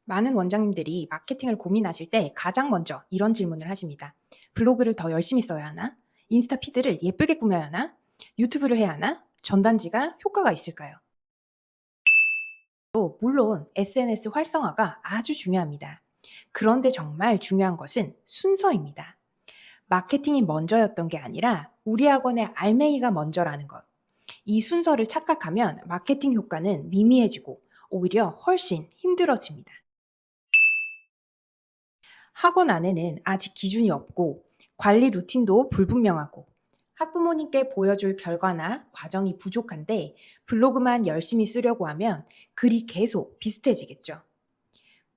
많은 원장님들이 마케팅을 고민하실 때 가장 먼저 이런 질문을 하십니다. 블로그를 더 열심히 써야 하나? 인스타 피드를 예쁘게 꾸며야 하나? 유튜브를 해야 하나? 전단지가 효과가 있을까요? 물론 SNS 활성화가 아주 중요합니다. 그런데 정말 중요한 것은 순서입니다. 마케팅이 먼저였던 게 아니라 우리 학원의 알맹이가 먼저라는 것. 이 순서를 착각하면 마케팅 효과는 미미해지고 오히려 훨씬 힘들어집니다. 학원 안에는 아직 기준이 없고 관리 루틴도 불분명하고 학부모님께 보여줄 결과나 과정이 부족한데 블로그만 열심히 쓰려고 하면 글이 계속 비슷해지겠죠.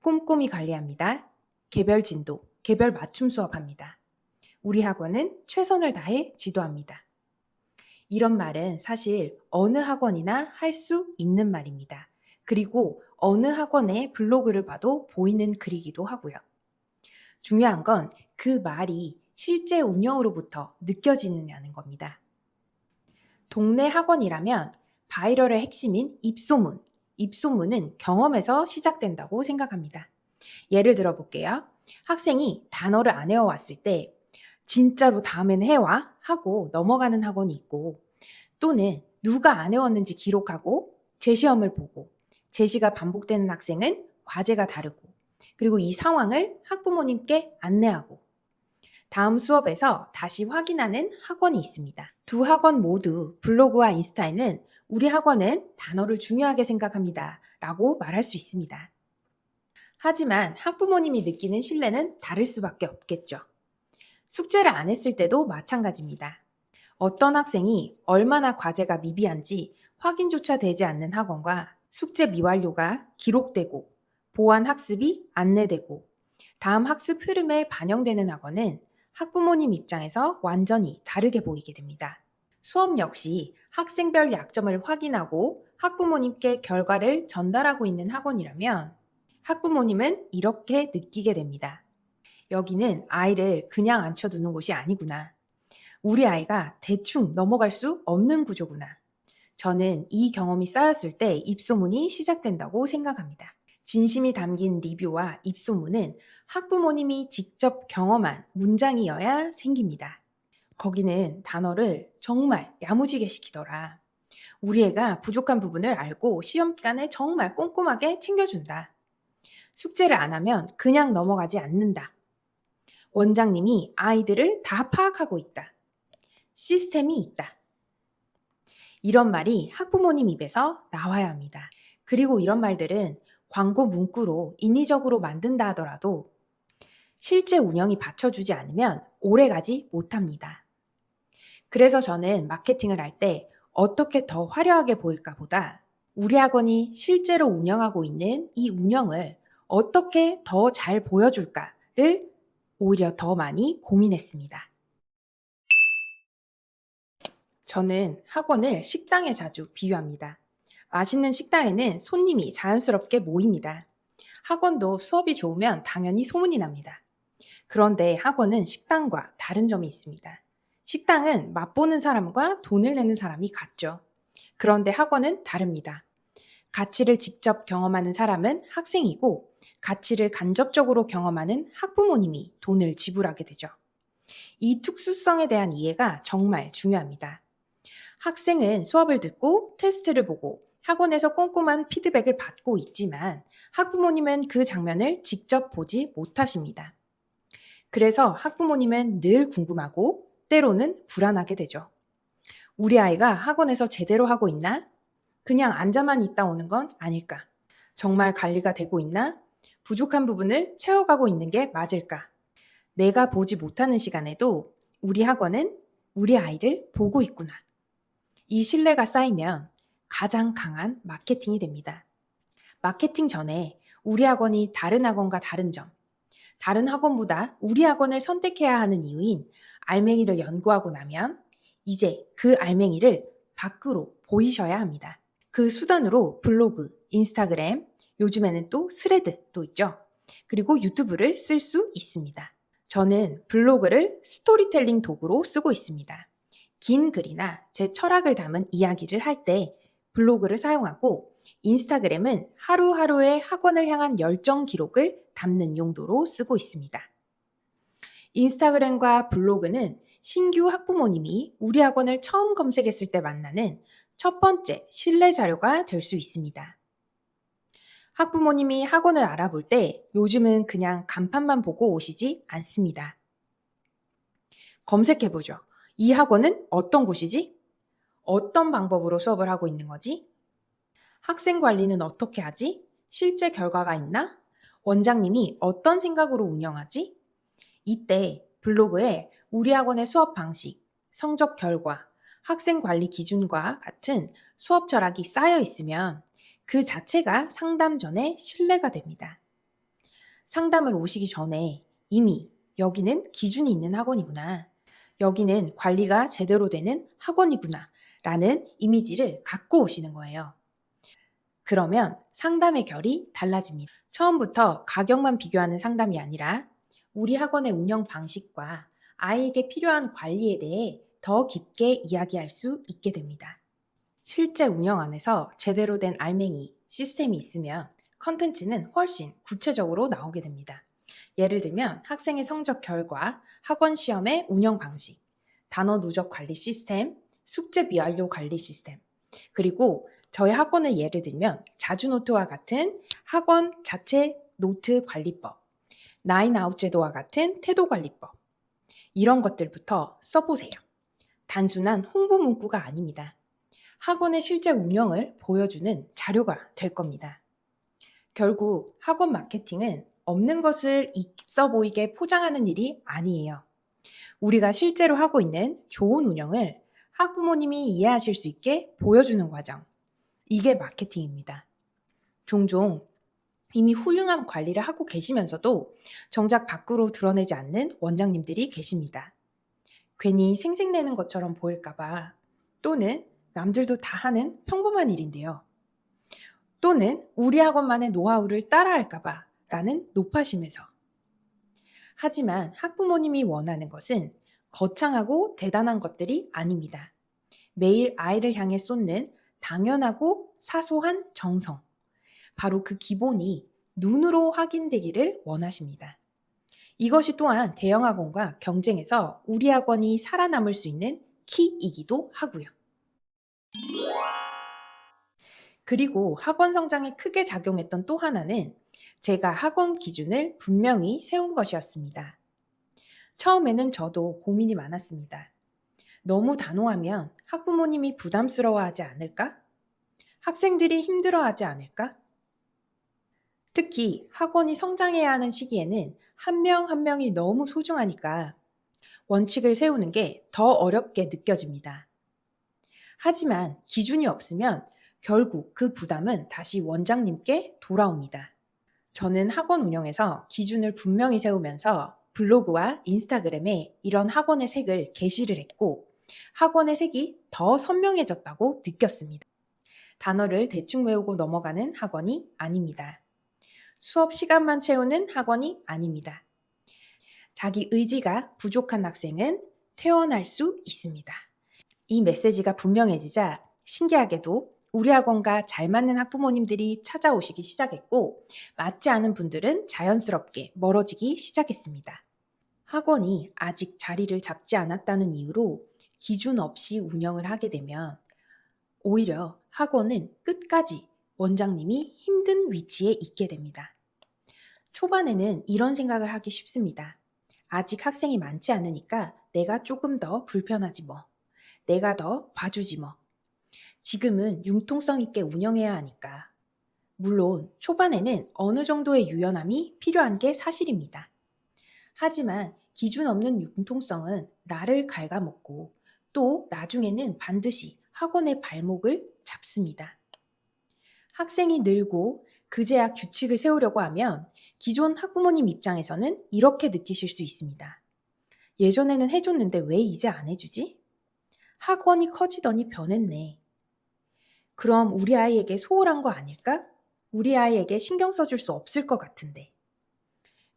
꼼꼼히 관리합니다. 개별 진도, 개별 맞춤 수업합니다. 우리 학원은 최선을 다해 지도합니다. 이런 말은 사실 어느 학원이나 할 수 있는 말입니다. 그리고 어느 학원의 블로그를 봐도 보이는 글이기도 하고요. 중요한 건 그 말이 실제 운영으로부터 느껴지느냐는 겁니다. 동네 학원이라면 바이럴의 핵심인 입소문. 입소문은 경험에서 시작된다고 생각합니다. 예를 들어 볼게요. 학생이 단어를 안 외워왔을 때 진짜로 다음엔 해와 하고 넘어가는 학원이 있고 또는 누가 안 외웠는지 기록하고 재시험을 보고 제시가 반복되는 학생은 과제가 다르고 그리고 이 상황을 학부모님께 안내하고 다음 수업에서 다시 확인하는 학원이 있습니다. 두 학원 모두 블로그와 인스타에는 우리 학원은 단어를 중요하게 생각합니다. 라고 말할 수 있습니다. 하지만 학부모님이 느끼는 신뢰는 다를 수밖에 없겠죠. 숙제를 안 했을 때도 마찬가지입니다. 어떤 학생이 얼마나 과제가 미비한지 확인조차 되지 않는 학원과 숙제 미완료가 기록되고 보완 학습이 안내되고 다음 학습 흐름에 반영되는 학원은 학부모님 입장에서 완전히 다르게 보이게 됩니다. 수업 역시 학생별 약점을 확인하고 학부모님께 결과를 전달하고 있는 학원이라면 학부모님은 이렇게 느끼게 됩니다. 여기는 아이를 그냥 앉혀두는 곳이 아니구나. 우리 아이가 대충 넘어갈 수 없는 구조구나. 저는 이 경험이 쌓였을 때 입소문이 시작된다고 생각합니다. 진심이 담긴 리뷰와 입소문은 학부모님이 직접 경험한 문장이어야 생깁니다. 거기는 단어를 정말 야무지게 시키더라. 우리 애가 부족한 부분을 알고 시험 기간에 정말 꼼꼼하게 챙겨준다. 숙제를 안 하면 그냥 넘어가지 않는다. 원장님이 아이들을 다 파악하고 있다. 시스템이 있다. 이런 말이 학부모님 입에서 나와야 합니다. 그리고 이런 말들은 광고 문구로 인위적으로 만든다 하더라도 실제 운영이 받쳐주지 않으면 오래가지 못합니다. 그래서 저는 마케팅을 할 때 어떻게 더 화려하게 보일까 보다 우리 학원이 실제로 운영하고 있는 이 운영을 어떻게 더 잘 보여줄까를 오히려 더 많이 고민했습니다. 저는 학원을 식당에 자주 비유합니다. 맛있는 식당에는 손님이 자연스럽게 모입니다. 학원도 수업이 좋으면 당연히 소문이 납니다. 그런데 학원은 식당과 다른 점이 있습니다. 식당은 맛보는 사람과 돈을 내는 사람이 같죠. 그런데 학원은 다릅니다. 가치를 직접 경험하는 사람은 학생이고 가치를 간접적으로 경험하는 학부모님이 돈을 지불하게 되죠. 이 특수성에 대한 이해가 정말 중요합니다. 학생은 수업을 듣고 테스트를 보고 학원에서 꼼꼼한 피드백을 받고 있지만 학부모님은 그 장면을 직접 보지 못하십니다. 그래서 학부모님은 늘 궁금하고 때로는 불안하게 되죠. 우리 아이가 학원에서 제대로 하고 있나? 그냥 앉아만 있다 오는 건 아닐까? 정말 관리가 되고 있나? 부족한 부분을 채워가고 있는 게 맞을까? 내가 보지 못하는 시간에도 우리 학원은 우리 아이를 보고 있구나. 이 신뢰가 쌓이면 가장 강한 마케팅이 됩니다. 마케팅 전에 우리 학원이 다른 학원과 다른 점, 다른 학원보다 우리 학원을 선택해야 하는 이유인 알맹이를 연구하고 나면 이제 그 알맹이를 밖으로 보이셔야 합니다. 그 수단으로 블로그, 인스타그램, 요즘에는 또 스레드도 있죠. 그리고 유튜브를 쓸 수 있습니다. 저는 블로그를 스토리텔링 도구로 쓰고 있습니다. 긴 글이나 제 철학을 담은 이야기를 할 때 블로그를 사용하고 인스타그램은 하루하루의 학원을 향한 열정 기록을 담는 용도로 쓰고 있습니다. 인스타그램과 블로그는 신규 학부모님이 우리 학원을 처음 검색했을 때 만나는 첫 번째 신뢰 자료가 될 수 있습니다. 학부모님이 학원을 알아볼 때 요즘은 그냥 간판만 보고 오시지 않습니다. 검색해보죠. 이 학원은 어떤 곳이지? 어떤 방법으로 수업을 하고 있는 거지? 학생 관리는 어떻게 하지? 실제 결과가 있나? 원장님이 어떤 생각으로 운영하지? 이때 블로그에 우리 학원의 수업 방식, 성적 결과, 학생 관리 기준과 같은 수업 철학이 쌓여 있으면 그 자체가 상담 전에 신뢰가 됩니다. 상담을 오시기 전에 이미 여기는 기준이 있는 학원이구나. 여기는 관리가 제대로 되는 학원이구나. 라는 이미지를 갖고 오시는 거예요. 그러면 상담의 결이 달라집니다. 처음부터 가격만 비교하는 상담이 아니라 우리 학원의 운영 방식과 아이에게 필요한 관리에 대해 더 깊게 이야기할 수 있게 됩니다. 실제 운영 안에서 제대로 된 알맹이, 시스템이 있으면 컨텐츠는 훨씬 구체적으로 나오게 됩니다. 예를 들면 학생의 성적 결과, 학원 시험의 운영 방식, 단어 누적 관리 시스템, 숙제 미완료 관리 시스템, 그리고 저희 학원을 예를 들면 자주노트와 같은 학원 자체 노트 관리법, 나인아웃 제도와 같은 태도 관리법, 이런 것들부터 써보세요. 단순한 홍보 문구가 아닙니다. 학원의 실제 운영을 보여주는 자료가 될 겁니다. 결국 학원 마케팅은 없는 것을 있어 보이게 포장하는 일이 아니에요. 우리가 실제로 하고 있는 좋은 운영을 학부모님이 이해하실 수 있게 보여주는 과정. 이게 마케팅입니다. 종종 이미 훌륭한 관리를 하고 계시면서도 정작 밖으로 드러내지 않는 원장님들이 계십니다. 괜히 생색내는 것처럼 보일까봐, 또는 남들도 다 하는 평범한 일인데요. 또는 우리 학원만의 노하우를 따라할까봐 라는 높아심에서. 하지만 학부모님이 원하는 것은 거창하고 대단한 것들이 아닙니다. 매일 아이를 향해 쏟는 당연하고 사소한 정성. 바로 그 기본이 눈으로 확인되기를 원하십니다. 이것이 또한 대형 학원과 경쟁에서 우리 학원이 살아남을 수 있는 키이기도 하고요. 그리고 학원 성장에 크게 작용했던 또 하나는 제가 학원 기준을 분명히 세운 것이었습니다. 처음에는 저도 고민이 많았습니다. 너무 단호하면 학부모님이 부담스러워하지 않을까? 학생들이 힘들어하지 않을까? 특히 학원이 성장해야 하는 시기에는 한 명 한 명이 너무 소중하니까 원칙을 세우는 게 더 어렵게 느껴집니다. 하지만 기준이 없으면 결국 그 부담은 다시 원장님께 돌아옵니다. 저는 학원 운영에서 기준을 분명히 세우면서 블로그와 인스타그램에 이런 학원의 색을 게시를 했고 학원의 색이 더 선명해졌다고 느꼈습니다. 단어를 대충 외우고 넘어가는 학원이 아닙니다. 수업 시간만 채우는 학원이 아닙니다. 자기 의지가 부족한 학생은 퇴원할 수 있습니다. 이 메시지가 분명해지자 신기하게도 우리 학원과 잘 맞는 학부모님들이 찾아오시기 시작했고 맞지 않은 분들은 자연스럽게 멀어지기 시작했습니다. 학원이 아직 자리를 잡지 않았다는 이유로 기준 없이 운영을 하게 되면 오히려 학원은 끝까지 원장님이 힘든 위치에 있게 됩니다. 초반에는 이런 생각을 하기 쉽습니다. 아직 학생이 많지 않으니까 내가 조금 더 불편하지 뭐. 내가 더 봐주지 뭐. 지금은 융통성 있게 운영해야 하니까. 물론 초반에는 어느 정도의 유연함이 필요한 게 사실입니다. 하지만 기준 없는 융통성은 나를 갉아먹고 또 나중에는 반드시 학원의 발목을 잡습니다. 학생이 늘고 그제야 규칙을 세우려고 하면 기존 학부모님 입장에서는 이렇게 느끼실 수 있습니다. 예전에는 해줬는데 왜 이제 안 해주지? 학원이 커지더니 변했네. 그럼 우리 아이에게 소홀한 거 아닐까? 우리 아이에게 신경 써줄 수 없을 것 같은데.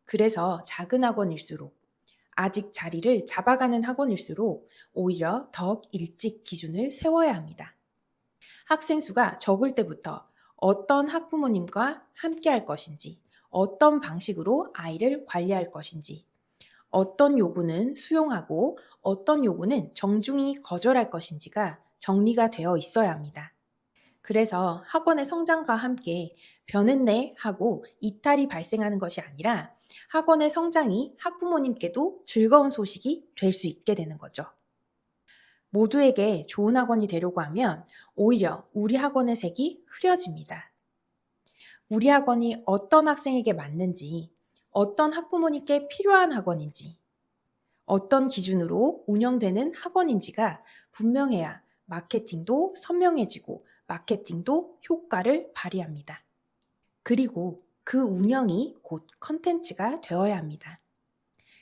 그래서 작은 학원일수록 아직 자리를 잡아가는 학원일수록 오히려 더 일찍 기준을 세워야 합니다. 학생 수가 적을 때부터 어떤 학부모님과 함께 할 것인지, 어떤 방식으로 아이를 관리할 것인지, 어떤 요구는 수용하고 어떤 요구는 정중히 거절할 것인지가 정리가 되어 있어야 합니다. 그래서 학원의 성장과 함께 변했네 하고 이탈이 발생하는 것이 아니라 학원의 성장이 학부모님께도 즐거운 소식이 될 수 있게 되는 거죠. 모두에게 좋은 학원이 되려고 하면 오히려 우리 학원의 색이 흐려집니다. 우리 학원이 어떤 학생에게 맞는지, 어떤 학부모님께 필요한 학원인지, 어떤 기준으로 운영되는 학원인지가 분명해야 마케팅도 선명해지고 마케팅도 효과를 발휘합니다. 그리고 그 운영이 곧 컨텐츠가 되어야 합니다.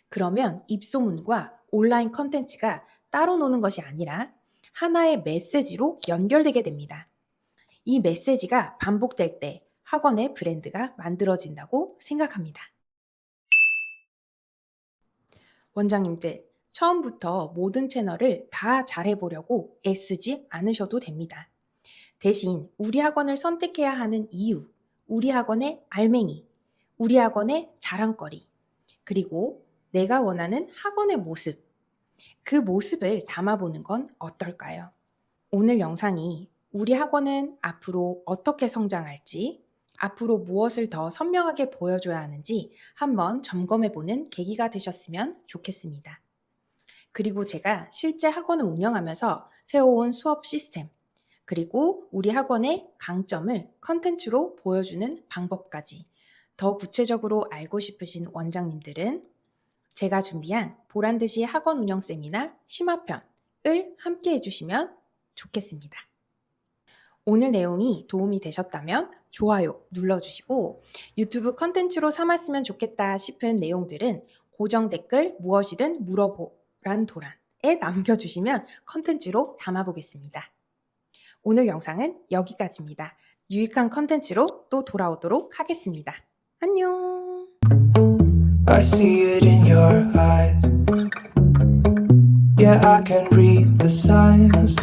그러면 입소문과 온라인 컨텐츠가 따로 노는 것이 아니라 하나의 메시지로 연결되게 됩니다. 이 메시지가 반복될 때 학원의 브랜드가 만들어진다고 생각합니다. 원장님들, 처음부터 모든 채널을 다 잘해보려고 애쓰지 않으셔도 됩니다. 대신 우리 학원을 선택해야 하는 이유, 우리 학원의 알맹이, 우리 학원의 자랑거리, 그리고 내가 원하는 학원의 모습, 그 모습을 담아보는 건 어떨까요? 오늘 영상이 우리 학원은 앞으로 어떻게 성장할지, 앞으로 무엇을 더 선명하게 보여줘야 하는지 한번 점검해보는 계기가 되셨으면 좋겠습니다. 그리고 제가 실제 학원을 운영하면서 세워온 수업 시스템, 그리고 우리 학원의 강점을 컨텐츠로 보여주는 방법까지 더 구체적으로 알고 싶으신 원장님들은 제가 준비한 보란듯이 학원 운영 세미나 심화편을 함께 해주시면 좋겠습니다. 오늘 내용이 도움이 되셨다면 좋아요 눌러주시고 유튜브 컨텐츠로 삼았으면 좋겠다 싶은 내용들은 고정 댓글 무엇이든 물어보란 도란에 남겨주시면 컨텐츠로 담아보겠습니다. 오늘 영상은 여기까지입니다. 유익한 컨텐츠로 또 돌아오도록 하겠습니다. 안녕. I see it in your eyes. Yeah, I can read the signs.